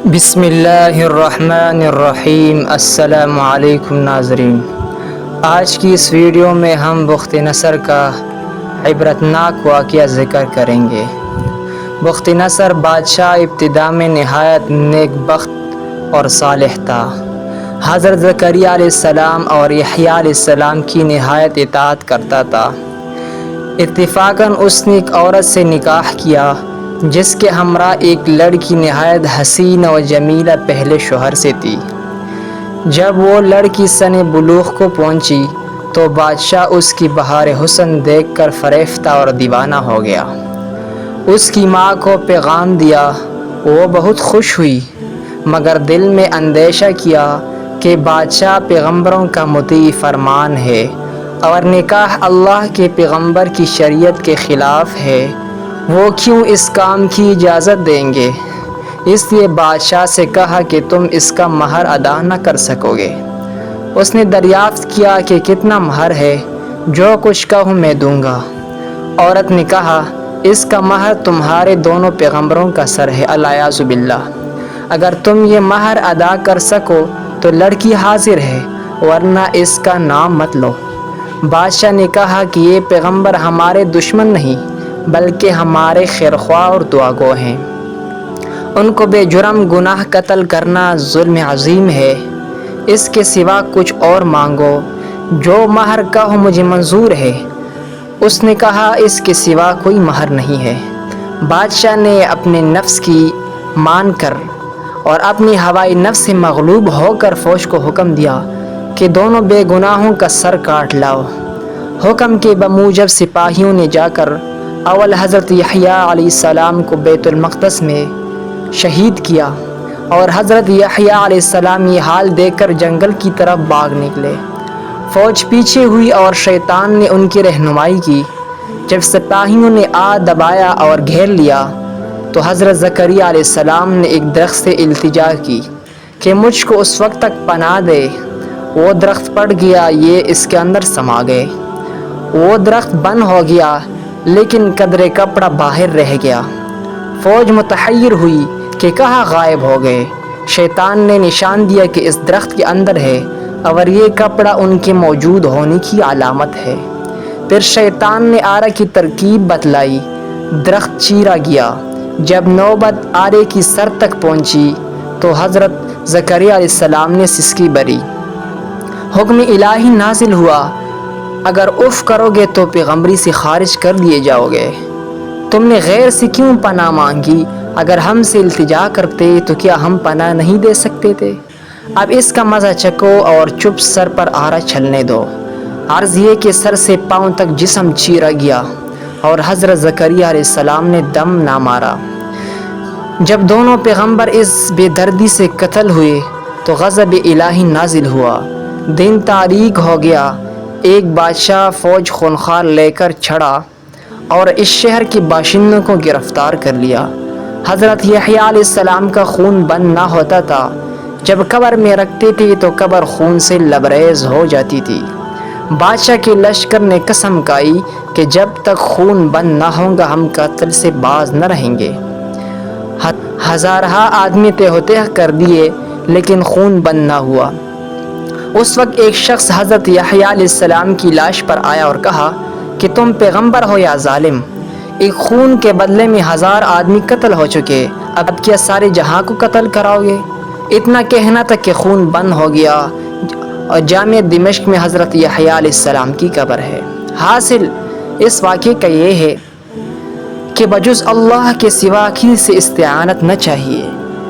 بسم اللہ الرحمن الرحیم۔ السلام علیکم ناظرین، آج کی اس ویڈیو میں ہم بخت نصر کا عبرتناک واقعہ ذکر کریں گے۔ بخت نصر بادشاہ ابتدا میں نہایت نیک بخت اور صالح تھا۔ حضرت زکریا علیہ السلام اور یحییٰ علیہ السلام کی نہایت اطاعت کرتا تھا۔ اتفاقاً اس نے ایک عورت سے نکاح کیا جس کے ہمراہ ایک لڑکی نہایت حسین و جمیلہ پہلے شوہر سے تھی۔ جب وہ لڑکی سن بلوغ کو پہنچی تو بادشاہ اس کی بہار حسن دیکھ کر فریفتہ اور دیوانہ ہو گیا۔ اس کی ماں کو پیغام دیا، وہ بہت خوش ہوئی، مگر دل میں اندیشہ کیا کہ بادشاہ پیغمبروں کا مطیع فرمان ہے اور نکاح اللہ کے پیغمبر کی شریعت کے خلاف ہے، وہ کیوں اس کام کی اجازت دیں گے؟ اس لیے بادشاہ سے کہا کہ تم اس کا مہر ادا نہ کر سکو گے۔ اس نے دریافت کیا کہ کتنا مہر ہے؟ جو کچھ کہوں میں دوں گا۔ عورت نے کہا، اس کا مہر تمہارے دونوں پیغمبروں کا سر ہے، الیاذ باللہ۔ اگر تم یہ مہر ادا کر سکو تو لڑکی حاضر ہے، ورنہ اس کا نام مت لو۔ بادشاہ نے کہا کہ یہ پیغمبر ہمارے دشمن نہیں بلکہ ہمارے خیرخواہ اور دعاگو ہیں، ان کو بے جرم گناہ قتل کرنا ظلم عظیم ہے۔ اس کے سوا کچھ اور مانگو، جو مہر کہو مجھے منظور ہے۔ اس نے کہا، اس کے سوا کوئی مہر نہیں ہے۔ بادشاہ نے اپنے نفس کی مان کر اور اپنی ہوائے نفس سے مغلوب ہو کر فوج کو حکم دیا کہ دونوں بے گناہوں کا سر کاٹ لاؤ۔ حکم کے بموجب سپاہیوں نے جا کر اول حضرت یحییٰ علیہ السلام کو بیت المقدس میں شہید کیا، اور حضرت یحییٰ علیہ السلام یہ حال دیکھ کر جنگل کی طرف بھاگ نکلے۔ فوج پیچھے ہوئی اور شیطان نے ان کی رہنمائی کی۔ جب سپاہیوں نے دبایا اور گھیر لیا تو حضرت زکریا علیہ السلام نے ایک درخت سے التجا کی کہ مجھ کو اس وقت تک پناہ دے۔ وہ درخت پڑ گیا، یہ اس کے اندر سما گئے۔ وہ درخت بند ہو گیا لیکن قدرے کپڑا باہر رہ گیا۔ فوج متحیر ہوئی کہ کہاں غائب ہو گئے۔ شیطان نے نشان دیا کہ اس درخت کے اندر ہے اور یہ کپڑا ان کے موجود ہونے کی علامت ہے۔ پھر شیطان نے آرہ کی ترکیب بتلائی، درخت چیرا گیا۔ جب نوبت آرے کی سر تک پہنچی تو حضرت زکریا علیہ السلام نے سسکی بھری۔ حکم الہی نازل ہوا، اگر اف کرو گے تو پیغمبری سے خارج کر دیے جاؤ گے۔ تم نے غیر سے کیوں پناہ مانگی؟ اگر ہم سے التجا کرتے تو کیا ہم پناہ نہیں دے سکتے تھے؟ اب اس کا مزہ چکو اور چپ سر پر آرا چھلنے دو۔ عرض یہ کہ سر سے پاؤں تک جسم چیرا گیا اور حضرت زکریا علیہ السلام نے دم نہ مارا۔ جب دونوں پیغمبر اس بے دردی سے قتل ہوئے تو غضب الہی نازل ہوا، دن تاریک ہو گیا۔ ایک بادشاہ فوج خونخوار لے کر چڑھا اور اس شہر کے باشندوں کو گرفتار کر لیا۔ حضرت یحییٰ علیہ السلام کا خون بند نہ ہوتا تھا، جب قبر میں رکھتے تھے تو قبر خون سے لبریز ہو جاتی تھی۔ بادشاہ کے لشکر نے قسم کھائی کہ جب تک خون بند نہ ہوگا ہم قتل سے باز نہ رہیں گے۔ ہزارہا آدمی تہ کر دیے لیکن خون بند نہ ہوا۔ اس وقت ایک شخص حضرت یحییٰ علیہ السلام کی لاش پر آیا اور کہا کہ تم پیغمبر ہو یا ظالم؟ ایک خون کے بدلے میں 1000 آدمی قتل ہو چکے، اب کیا سارے جہاں کو قتل کراؤ گے؟ اتنا کہنا تک کہ خون بند ہو گیا اور جامع دمشق میں حضرت یحییٰ علیہ السلام کی قبر ہے۔ حاصل اس واقعے کا یہ ہے کہ بجز اللہ کے سوا کسی سے استعانت نہ چاہیے،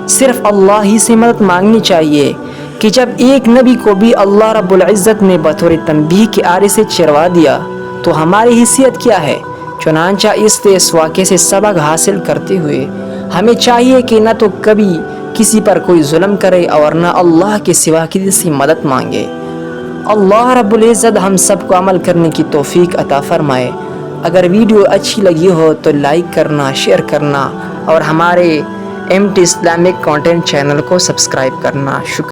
صرف اللہ ہی سے مدد مانگنی چاہیے۔ کہ جب ایک نبی کو بھی اللہ رب العزت نے بطور تنبیہ کے آرے سے چروا دیا تو ہماری حیثیت کیا ہے؟ چنانچہ اس واقعے سے سبق حاصل کرتے ہوئے ہمیں چاہیے کہ نہ تو کبھی کسی پر کوئی ظلم کرے اور نہ اللہ کے سوا کسی سے مدد مانگے۔ اللہ رب العزت ہم سب کو عمل کرنے کی توفیق عطا فرمائے۔ اگر ویڈیو اچھی لگی ہو تو لائک کرنا، شیئر کرنا اور ہمارے MT اسلامک کانٹینٹ چینل کو سبسکرائب کرنا۔ شکریہ۔